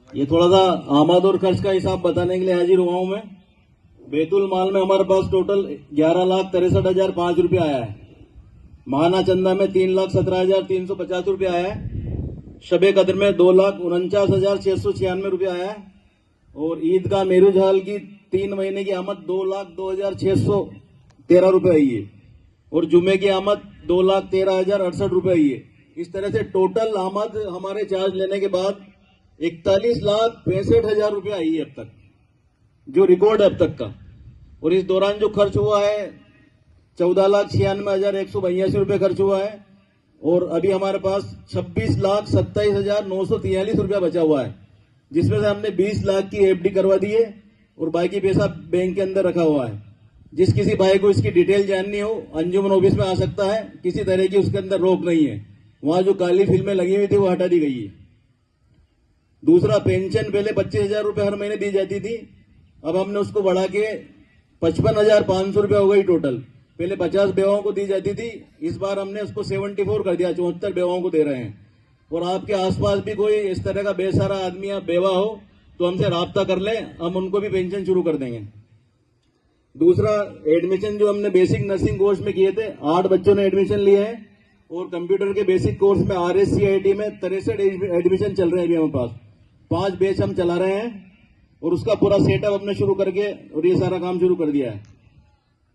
ये थोड़ा सा आमद और खर्च का हिसाब बताने के लिए हाजिर हुआ हूं मैं। बैतुल माल में हमारे पास टोटल 11,63,005 रुपया आया है। महाना चंदा में 3,17,350 रुपया आया है। शबे कदर में 2,49,696 रुपया आया है। और ईद का मेरू झाल की 3 महीने की आमद 2,02,613 रुपये आई है। और जुमे की आमद 2,13,068 रुपये आई है। इस तरह से टोटल आमद हमारे चार्ज लेने के बाद 41,65,000 रुपये आई है अब तक, जो रिकॉर्ड है अब तक का। और इस दौरान जो खर्च हुआ है 14,96,182 रुपये खर्च हुआ है। और अभी हमारे पास 26,27,943 रुपया बचा हुआ है, जिसमें से हमने 20 लाख की एफडी करवा दी है और बाकी पैसा बैंक के अंदर रखा हुआ है। जिस किसी भाई को इसकी डिटेल जाननी हो अंजुमन ऑफिस में आ सकता है, किसी तरह की उसके अंदर रोक नहीं है। वहां जो काली फिल्में लगी हुई थी वो हटा दी गई है। दूसरा, पेंशन पहले 25,000 रुपये हर महीने दी जाती थी, अब हमने उसको बढ़ा के 55,500 रुपये हो गई टोटल। पहले 50 बेवाओं को दी जाती थी, इस बार हमने उसको 74 कर दिया, 74 बेवाओं को दे रहे हैं। और आपके आसपास भी कोई इस तरह का बेसहारा आदमी या बेवा हो तो हमसे राब्ता कर ले, हम उनको भी पेंशन शुरू कर देंगे। दूसरा, एडमिशन जो हमने बेसिक नर्सिंग कोर्स में किए थे, 8 बच्चों ने एडमिशन लिए हैं। और कंप्यूटर के बेसिक कोर्स में RSCIT में 63 एडमिशन चल रहे हैं अभी हमारे पास। 5 बैच हम चला रहे हैं और उसका पूरा सेटअप हमने शुरू करके और ये सारा काम शुरू कर दिया है।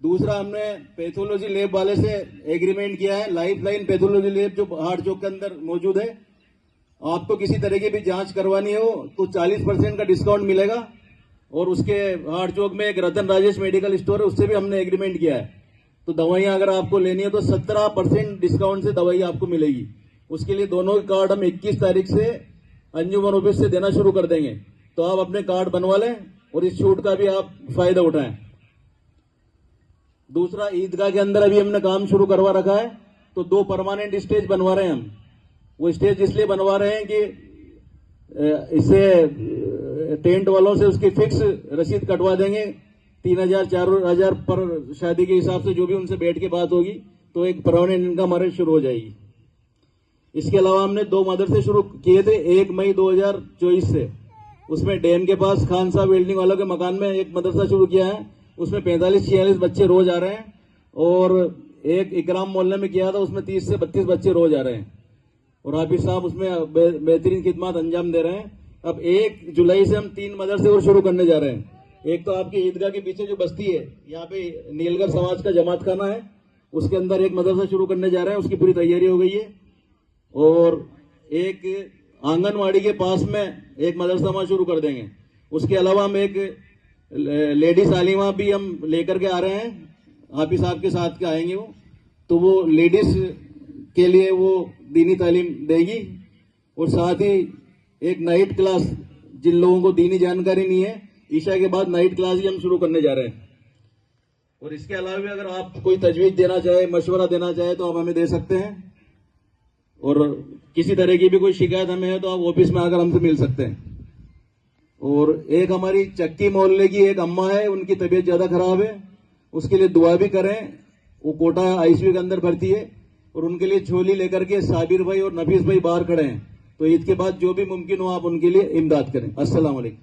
दूसरा, हमने पैथोलॉजी लैब वाले से एग्रीमेंट किया है। लाइफलाइन पैथोलॉजी लैब जो हार्ट चौक के अंदर मौजूद है, आपको किसी तरह की भी जांच करवानी हो तो 40% का डिस्काउंट मिलेगा। और उसके हार्ट चौक में एक रतन राजेश मेडिकल स्टोर है, उससे भी हमने एग्रीमेंट किया है। तो दवाइयां अगर आपको लेनी है तो 17% डिस्काउंट से दवाई आपको मिलेगी। उसके लिए दोनों कार्ड हम 21 तारीख से अंजुमन ऑफिस से देना शुरू कर देंगे, तो आप अपने कार्ड बनवा लें और इस छूट का भी आप फायदा उठाएं। दूसरा, ईदगाह के अंदर अभी हमने काम शुरू करवा रखा है, तो 2 परमानेंट स्टेज बनवा रहे हैं हम। वो स्टेज इसलिए बनवा रहे हैं कि इससे टेंट वालों से उसकी फिक्स रसीद कटवा देंगे, 3,000 4,000 पर शादी के हिसाब से जो भी उनसे बैठ के बात होगी, तो एक परमानेंट इनकम हमारे शुरू हो जाएगी। इसके अलावा हमने 2 मदरसे शुरू किए थे 1 मई 2024 से। उसमें डैम के पास खान साहब वेल्डिंग वालों के मकान में एक मदरसा शुरू किया है, उसमें 45-46 बच्चे रोज आ रहे हैं। और एक इकराम मोहल्ले में किया था, उसमें 30 से 32 बच्चे रोज आ रहे हैं। और हाफिज साहब उसमें बेहतरीन खिदमत अंजाम दे रहे हैं। अब 1 जुलाई से हम 3 मदरसे और शुरू करने जा रहे हैं। एक तो आपकी ईदगाह के पीछे जो बस्ती है, यहाँ पे नीलगर समाज का जमात खाना है, उसके अंदर एक मदरसा शुरू करने जा रहे हैं, उसकी पूरी तैयारी हो गई है। और एक आंगनवाड़ी के पास में एक मदरसा वहां शुरू कर देंगे। उसके अलावा हम एक लेडीज आलिमा भी हम लेकर के आ रहे हैं, हाफिज साहब के साथ के आएंगे वो, तो वो लेडीज के लिए वो दीनी तालीम देगी। और साथ ही एक नाइट क्लास, जिन लोगों को दीनी जानकारी नहीं है, ईशा के बाद नाइट क्लास भी हम शुरू करने जा रहे हैं। और इसके अलावा भी अगर आप कोई तजवीज देना चाहे, मशवरा देना चाहे, तो आप हमें दे सकते हैं। और किसी तरह की भी कोई शिकायत हमें है तो आप ऑफिस में आकर हमसे मिल सकते हैं। और एक हमारी चक्की मोहल्ले की एक अम्मा है, उनकी तबीयत ज्यादा खराब है, उसके लिए दुआ भी करें। वो कोटा ICU के अंदर भर्ती है और उनके लिए झोली लेकर के साबिर भाई और नफीस भाई बाहर खड़े हैं। तो ईद के बाद जो भी मुमकिन हो आप उनके लिए इमदाद करें। अस्सलाम वालेकुम।